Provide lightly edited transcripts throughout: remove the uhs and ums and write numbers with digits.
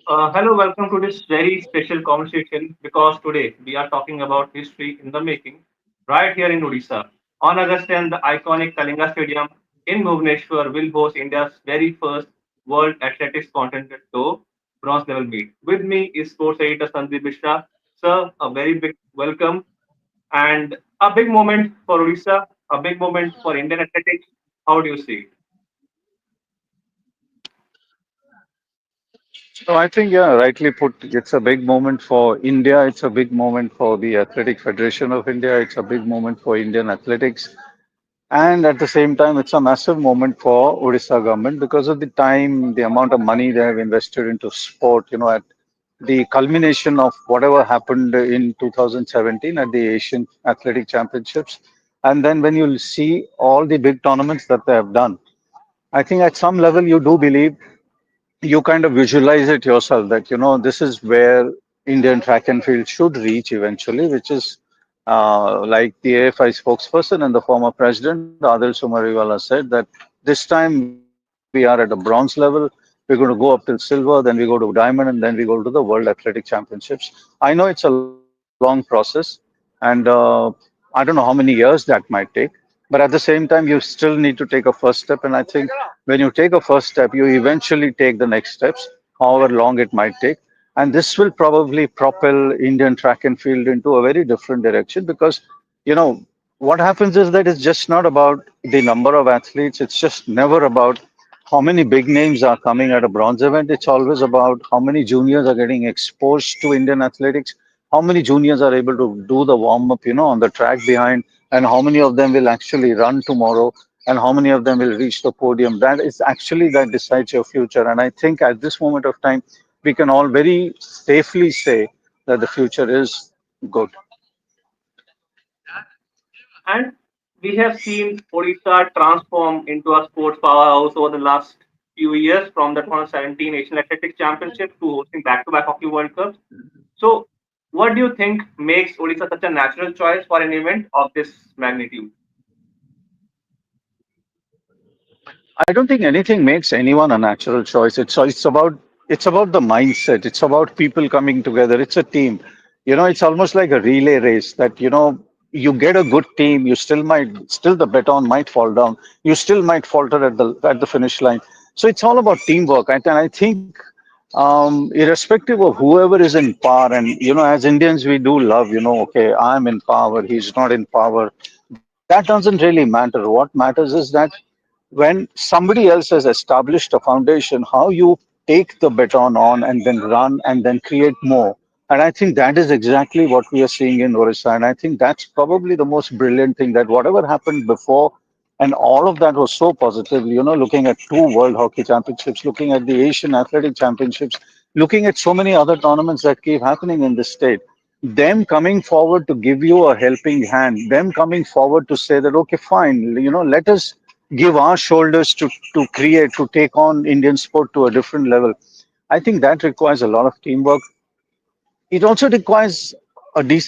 Hello, welcome to this very special conversation because today we are talking about history in the making right here in Odisha. On August 10th, the iconic Kalinga Stadium in Bhubaneswar will host India's very first World Athletics Continental Tour bronze level meet. With me is sports editor Sundeep Misra. Sir, a very big welcome and a big moment for Odisha, a big moment for Indian athletics. How do you see it? So I think, yeah, rightly put, it's a big moment for India. It's a big moment for the Athletic Federation of India. It's a big moment for Indian athletics. And at the same time, it's a massive moment for Odisha government because of the time, the amount of money they have invested into sport, at the culmination of whatever happened in 2017 at the Asian Athletic Championships. And then when you see all the big tournaments that they have done, I think at some level you do believe you kind of visualize it yourself that this is where Indian track and field should reach eventually, which is like the AFI spokesperson and the former president Adil Sumariwala said that this time we are at a bronze level. We're going to go up till silver, then we go to diamond, and then we go to the World Athletic Championships. I know it's a long process, and I don't know how many years that might take. But at the same time, you still need to take a first step. And I think when you take a first step, you eventually take the next steps, however long it might take. And this will probably propel Indian track and field into a very different direction because, you know, what happens is that it's just not about the number of athletes. It's just never about how many big names are coming at a bronze event. It's always about how many juniors are getting exposed to Indian athletics, how many juniors are able to do the warm up, on the track behind, and how many of them will actually run tomorrow, and how many of them will reach the podium. That is actually that decides your future. And I think at this moment of time, we can all very safely say that the future is good. And we have seen Odisha transform into a sports powerhouse over the last few years from the 2017 Asian Athletics Championship to hosting back-to-back Hockey World Cups. So, what do you think makes Odisha such a natural choice for an event of this magnitude? I don't think anything makes anyone a natural choice. It's about the mindset. It's about people coming together. It's a team. It's almost like a relay race that you get a good team. You still the baton might fall down. You still might falter at the finish line. So it's all about teamwork. And I think irrespective of whoever is in power, and as Indians we do love, okay, I'm in power, he's not in power. That doesn't really matter. What matters is that when somebody else has established a foundation, how you take the baton on and then run and then create more. And I think that is exactly what we are seeing in Orissa. And I think that's probably the most brilliant thing that whatever happened before, and all of that was so positive, looking at two World Hockey Championships, looking at the Asian Athletic Championships, looking at so many other tournaments that keep happening in the state, them coming forward to give you a helping hand, them coming forward to say that, okay, fine, let us give our shoulders to create, to take on Indian sport to a different level. I think that requires a lot of teamwork. It also requires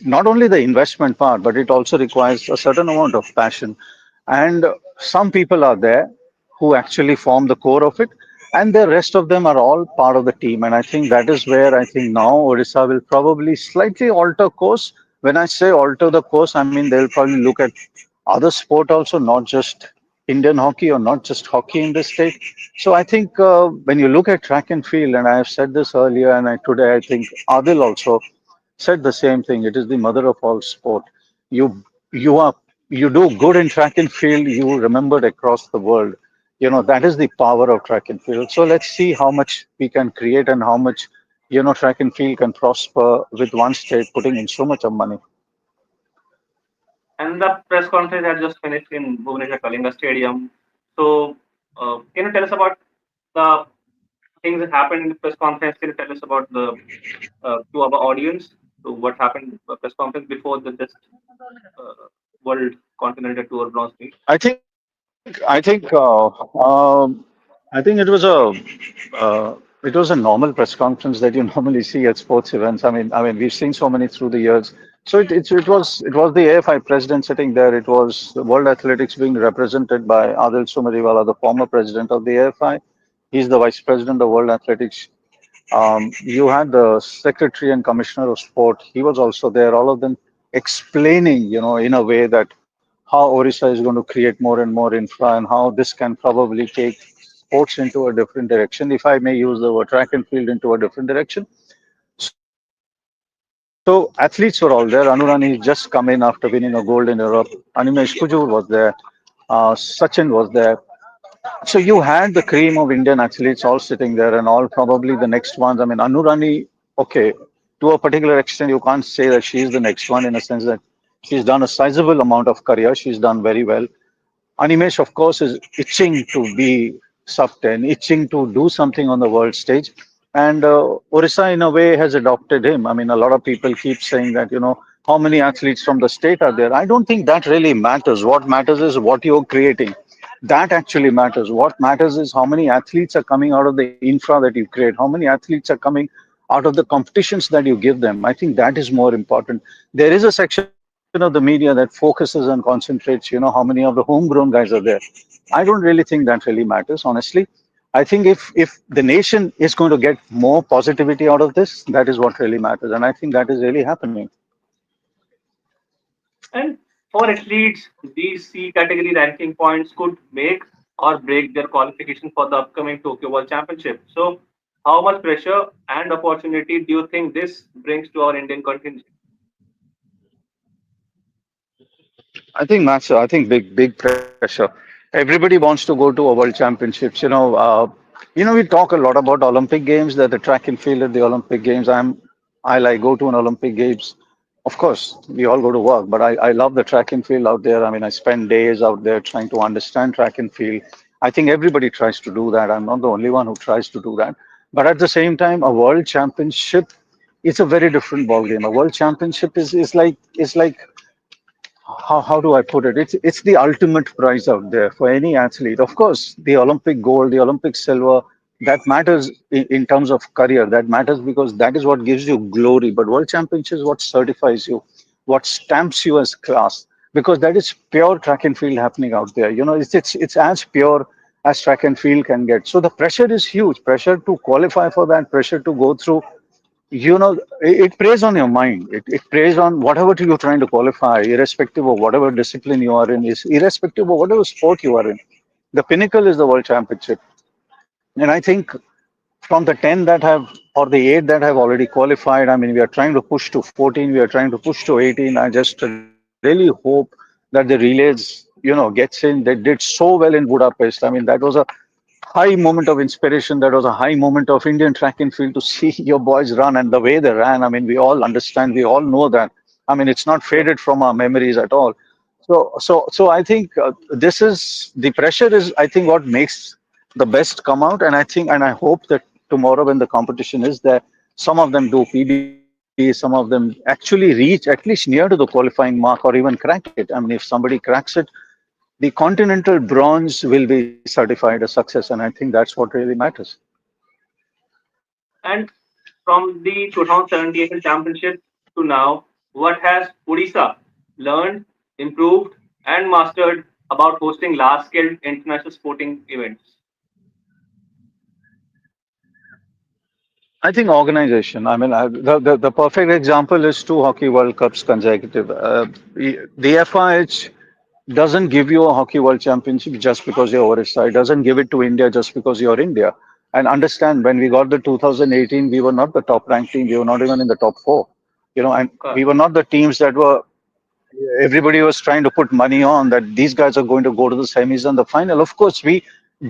not only the investment part, but it also requires a certain amount of passion. And some people are there who actually form the core of it, and the rest of them are all part of the team. And I think that is where I think now Odisha will probably slightly alter course. When I say alter the course, I mean they'll probably look at other sport also, not just Indian hockey or not just hockey in the state. So I think when you look at track and field, and I have said this earlier, and today I think Adil also said the same thing. It is the mother of all sport. You you are you do good in track and field, you remembered across the world. That is the power of track and field. So let's see how much we can create and how much track and field can prosper with one state putting in so much of money. And the press conference had just finished in Bhubaneswar Kalinga Stadium. So, can you tell us about the things that happened in the press conference? Can you tell us about the to our audience? So, what happened in the press conference before the just World Continental Tour bronze meet? I think it was a normal press conference that you normally see at sports events. I mean, we've seen so many through the years. So it was the AFI president sitting there. It was the World Athletics being represented by Adil Sumariwala, the former president of the AFI. He's the vice president of World Athletics. You had the secretary and commissioner of sport. He was also there. All of them explaining, in a way that how Orissa is going to create more and more infra and how this can probably take sports into a different direction. If I may use the word track and field into a different direction. So athletes were all there. Anurani just come in after winning a gold in Europe. Animesh Kujur was there. Sachin was there. So you had the cream of Indian athletes all sitting there, and all probably the next ones. I mean, Anurani, okay, to a particular extent, you can't say that she is the next one in a sense that she's done a sizable amount of career. She's done very well. Animesh, of course, is itching to be sub 10, itching to do something on the world stage. And Orissa, in a way, has adopted him. I mean, a lot of people keep saying that, how many athletes from the state are there? I don't think that really matters. What matters is what you're creating. That actually matters. What matters is how many athletes are coming out of the infra that you create, how many athletes are coming out of the competitions that you give them. I think that is more important. There is a section of the media that focuses and concentrates, how many of the homegrown guys are there. I don't really think that really matters, honestly. I think if the nation is going to get more positivity out of this, that is what really matters. And I think that is really happening. And for athletes, these C category ranking points could make or break their qualification for the upcoming Tokyo World Championship. So, how much pressure and opportunity do you think this brings to our Indian contingent? I think massive. I think big pressure. Everybody wants to go to a world championships. We talk a lot about Olympic games. That the track and field at the Olympic games. I like go to an Olympic games. Of course, we all go to work, but I love the track and field out there. I mean, I spend days out there trying to understand track and field. I think everybody tries to do that. I'm not the only one who tries to do that. But at the same time, a world championship, it's a very different ball game. A world championship is like how do I put it? It's the ultimate prize out there for any athlete. Of course, the Olympic gold, the Olympic silver, that matters in terms of career. That matters because that is what gives you glory. But World Championship is what certifies you, what stamps you as class, because that is pure track and field happening out there. It's as pure as track and field can get. So the pressure is huge. Pressure to qualify for that, pressure to go through it preys on your mind. It preys on whatever you're trying to qualify, irrespective of whatever discipline you are in, is irrespective of whatever sport you are in. The pinnacle is the world championship. And I think from the 10 that have, or the 8 that have already qualified, I mean, we are trying to push to 14, we are trying to push to 18. I just really hope that the relays, gets in. They did so well in Budapest. I mean, that was a high moment of inspiration. That was a high moment of Indian track and field to see your boys run and the way they ran. I mean, we all understand, we all know that. I mean, it's not Yes. faded from our memories at all. So I think this is the pressure is, I think, what makes the best come out. And I think, and I hope that tomorrow when the competition is there, some of them do PB, some of them actually reach at least near to the qualifying mark or even crack it. I mean, if somebody cracks it, the continental bronze will be certified a success, and I think that's what really matters. And from the 2017 championship to now, what has Odisha learned, improved, and mastered about hosting large scale international sporting events? I think organization. I mean, the perfect example is two Hockey World Cups consecutive. The FIH doesn't give you a Hockey World Championship just because you're Orissa. It doesn't give it to India just because you're India. And understand, when we got the 2018, we were not the top ranked team. We were not even in the top four. And we Correct. were not the teams that were everybody was trying to put money on that these guys are going to go to the semis and the final. Of course, we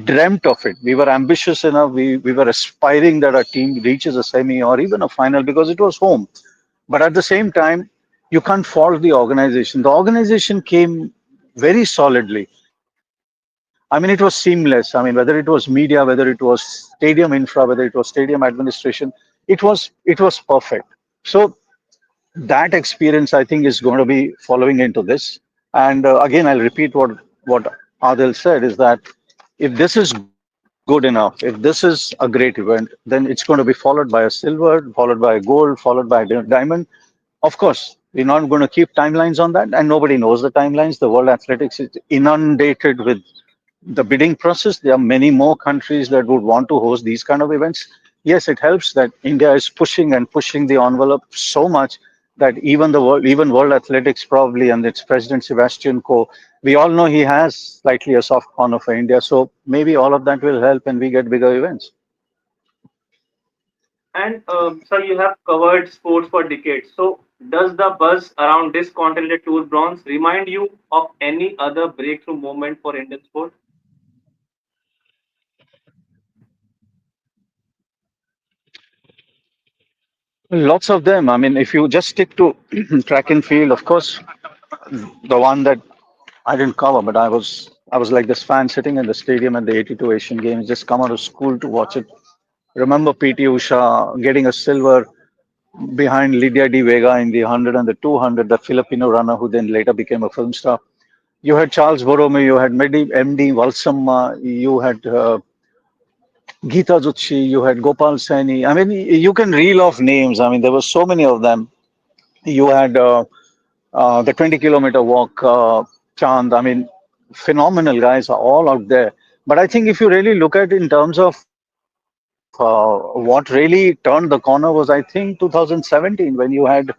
dreamt of it. We were ambitious enough. We were aspiring that our team reaches a semi or even a final because it was home. But at the same time, you can't fault the organization. The organization came very solidly. I mean, it was seamless. I mean, whether it was media, whether it was stadium infra, whether it was stadium administration, it was perfect. So that experience, I think, is going to be following into this. And again, I'll repeat what Adil said is that if this is good enough, if this is a great event, then it's going to be followed by a silver, followed by a gold, followed by a diamond. Of course, we're not going to keep timelines on that, and nobody knows the timelines. The world athletics is inundated with the bidding process. There are many more countries that would want to host these kind of events. yes, it helps that India is pushing and pushing the envelope so much that even the world, even World Athletics probably, and its president Sebastian Coe, we all know he has slightly a soft corner for India. So maybe all of that will help and we get bigger events. And sir, you have covered sports for decades. So, does the buzz around this Continental Tour bronze remind you of any other breakthrough moment for Indian sport? Lots of them. I mean, if you just stick to track and field, of course, the one that I didn't cover, but I was like this fan sitting in the stadium at the '82 Asian Games, just come out of school to watch it. Remember PT Usha getting a silver behind Lydia De Vega in the 100 and the 200, the Filipino runner who then later became a film star. You had Charles Borromeo, you had MD Valsamma, you had Geeta Jutsi, you had Gopal Saini. I mean, you can reel off names. I mean, there were so many of them. You had the 20-kilometer walk, Chand. I mean, phenomenal guys are all out there. But I think if you really look at in terms of what really turned the corner was, I think, 2017 when you had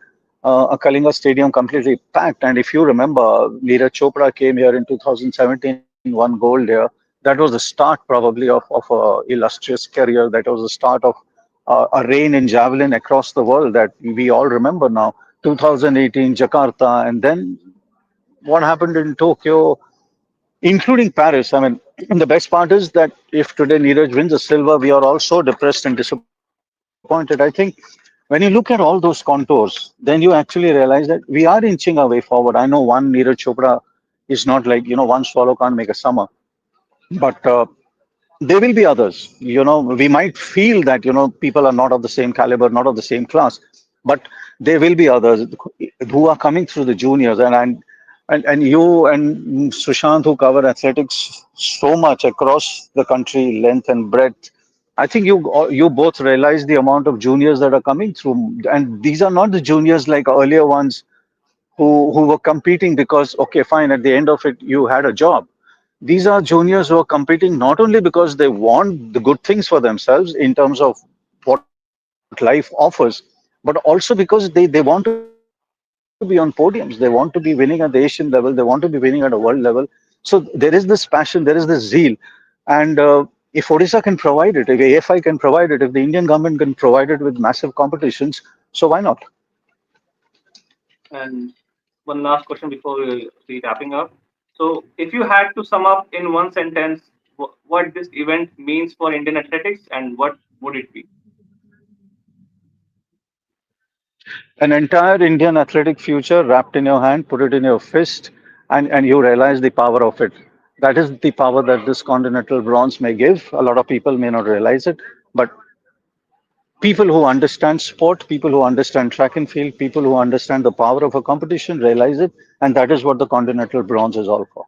a Kalinga Stadium completely packed. And if you remember, Neeraj Chopra came here in 2017, won gold here. That was the start probably of a illustrious career. That was the start of a reign in javelin across the world that we all remember now. 2018 Jakarta, and then what happened in Tokyo, including Paris. I mean, the best part is that if today Neeraj wins a silver, we are all so depressed and disappointed. I think when you look at all those contours, then you actually realize that we are inching our way forward. I know one Neeraj Chopra is not like, one swallow can't make a summer, but there will be others. We might feel that, people are not of the same caliber, not of the same class, but there will be others who are coming through the juniors. And you and Sushant, who cover athletics so much across the country, length and breadth, I think you both realize the amount of juniors that are coming through. And these are not the juniors like earlier ones who were competing because, okay, fine, at the end of it, you had a job. These are juniors who are competing not only because they want the good things for themselves in terms of what life offers, but also because they want to be on podiums. They want to be winning at the Asian level. They want to be winning at a world level. So there is this passion, there is this zeal. And if Odisha can provide it, if AFI can provide it, if the Indian government can provide it with massive competitions, so why not? And one last question before we wrapping up. So, if you had to sum up in one sentence what this event means for Indian athletics, and what would it be? An entire Indian athletic future wrapped in your hand, put it in your fist, and you realize the power of it. That is the power that this continental bronze may give. A lot of people may not realize it, but people who understand sport, people who understand track and field, people who understand the power of a competition realize it, and that is what the continental bronze is all for.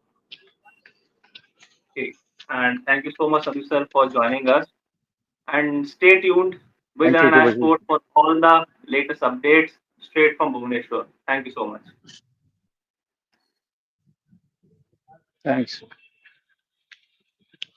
Okay. And thank you so much, Abhi sir, for joining us. And stay tuned with Thank you, an Subhashish. Sport for all the latest updates straight from Bhubaneswar. Thank you so much. Thanks.